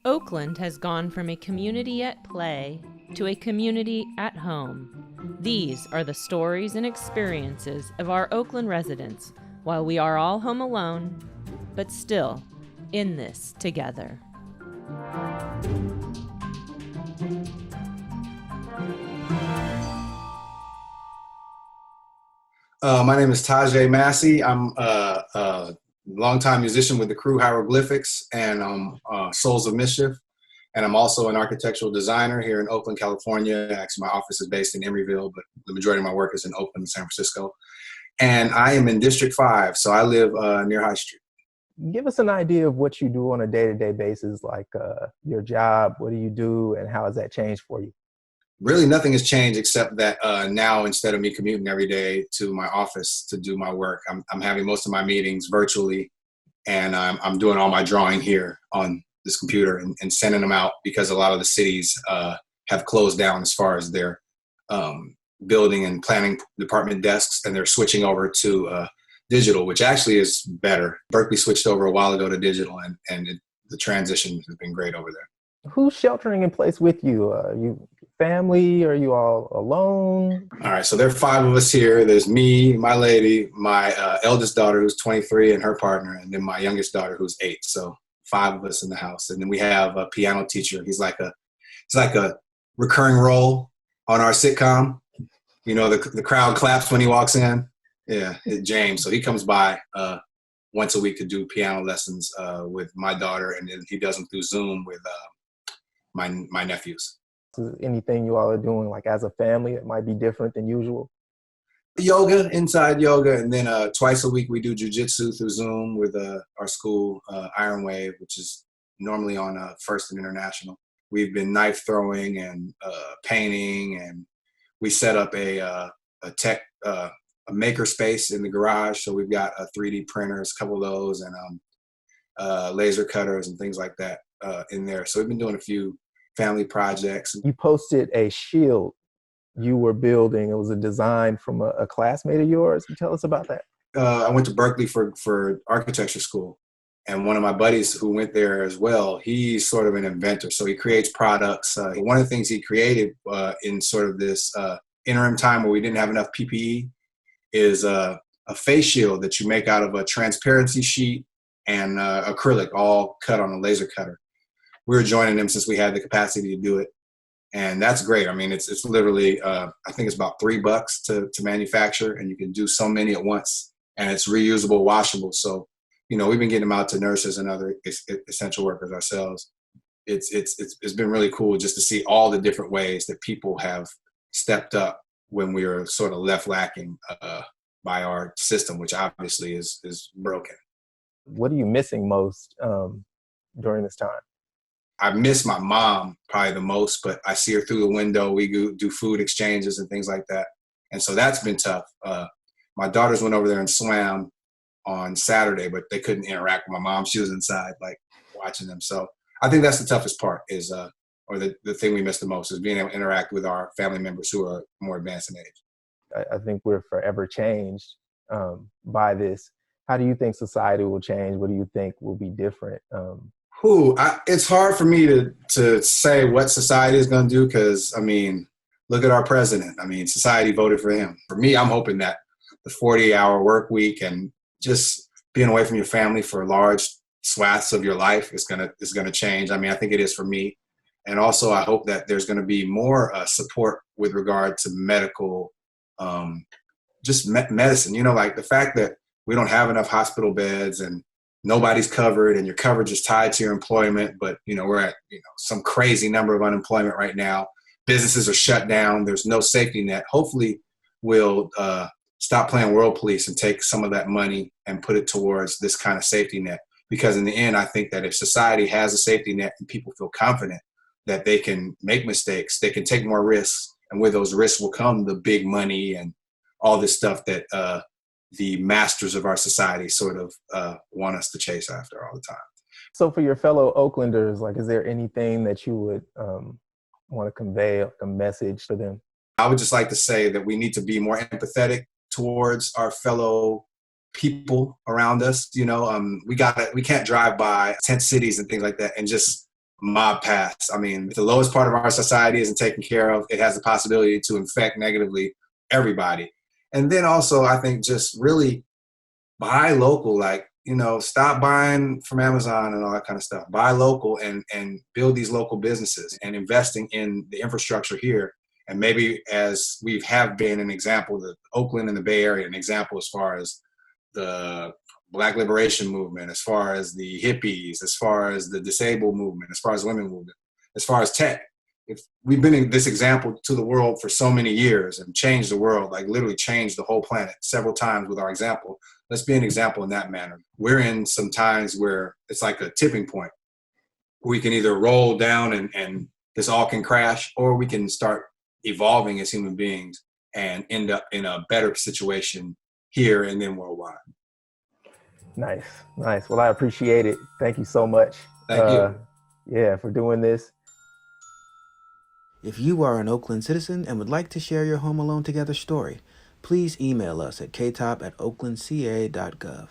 Oakland has gone from a community at play to a community at home. These are the stories and experiences of our Oakland residents while we are all home alone, but still in this together. My name is Tajai Massey. I'm a longtime musician with the crew Hieroglyphics and Souls of Mischief. And I'm also an architectural designer here in Oakland, California. Actually, my office is based in Emeryville, but the majority of my work is in Oakland and San Francisco. And I am in District 5, so I live near High Street. Give us an idea of what you do on a day-to-day basis, like your job, what do you do, and how has that changed for you? Really, nothing has changed except that now, instead of me commuting every day to my office to do my work, I'm having most of my meetings virtually, and I'm doing all my drawing here on this computer and sending them out because a lot of the cities have closed down as far as their building and planning department desks, and they're switching over to digital, which actually is better. Berkeley switched over a while ago to digital, and the transition has been great over there. Who's sheltering in place with you? You family? Are you all alone? All right, so there are 5 of us here. There's me, my lady, my eldest daughter who's 23 and her partner, and then my youngest daughter who's 8. So 5 of us in the house, and then we have a piano teacher. He's like a recurring role on our sitcom. You know, the crowd claps when he walks in. Yeah, James. So he comes by once a week to do piano lessons with my daughter, and then he does them through Zoom with my nephews. Is there anything you all are doing like as a family that might be different than usual? Yoga, inside yoga, and then twice a week we do jujitsu through Zoom with our school, Iron Wave, which is normally on First and International. We've been knife throwing and painting, and we set up a maker space in the garage. So we've got 3D printers, a couple of those, and laser cutters and things like that in there. So we've been doing a few family projects. You posted a shield you were building. It was a design from a classmate of yours. Can you tell us about that? I went to Berkeley for architecture school. And one of my buddies who went there as well, he's sort of an inventor. So he creates products. One of the things he created in sort of this interim time where we didn't have enough PPE is a face shield that you make out of a transparency sheet and acrylic, all cut on a laser cutter. We were joining them since we had the capacity to do it. And that's great. I mean, it's literally, I think it's about $3 to manufacture, and you can do so many at once, and it's reusable, washable. So, you know, we've been getting them out to nurses and other essential workers ourselves. It's been really cool just to see all the different ways that people have stepped up when we were sort of left lacking by our system, which obviously is broken. What are you missing most during this time? I miss my mom probably the most, but I see her through the window. We do food exchanges and things like that. And so that's been tough. My daughters went over there and swam on Saturday, but they couldn't interact with my mom. She was inside, like, watching them. So I think that's the toughest part is, or the thing we miss the most is being able to interact with our family members who are more advanced in age. I think we're forever changed by this. How do you think society will change? What do you think will be different? It's hard for me to say what society is going to do because, I mean, look at our president. I mean, society voted for him. For me, I'm hoping that the 40-hour work week and just being away from your family for large swaths of your life is gonna change. I mean, I think it is for me. And also, I hope that there's going to be more support with regard to medical, medicine. You know, like the fact that we don't have enough hospital beds and nobody's covered, and your coverage is tied to your employment. But, you know, we're at, some crazy number of unemployment right now. Businesses are shut down. There's no safety net. Hopefully we'll stop playing world police and take some of that money and put it towards this kind of safety net. Because in the end, I think that if society has a safety net and people feel confident that they can make mistakes, they can take more risks. And with those risks will come the big money and all this stuff that the masters of our society sort of want us to chase after all the time. So for your fellow Oaklanders, like, is there anything that you would want to convey, like a message to them? I would just like to say that we need to be more empathetic towards our fellow people around us. We can't drive by tent cities and things like that and just mob pass. I mean, if the lowest part of our society isn't taken care of, it has the possibility to infect negatively everybody. And then also, I think just really buy local, like, stop buying from Amazon and all that kind of stuff. Buy local and build these local businesses and investing in the infrastructure here. And maybe as we have been an example, the Oakland and the Bay Area, an example as far as the Black liberation movement, as far as the hippies, as far as the disabled movement, as far as women movement, as far as tech. If we've been in this example to the world for so many years and changed the world, like literally changed the whole planet several times with our example, let's be an example in that manner. We're in some times where it's like a tipping point. We can either roll down and this all can crash, or we can start evolving as human beings and end up in a better situation here and then worldwide. Nice. Well, I appreciate it. Thank you so much. Thank you. Yeah, for doing this. If you are an Oakland citizen and would like to share your Home Alone Together story, please email us at ktop@oaklandca.gov.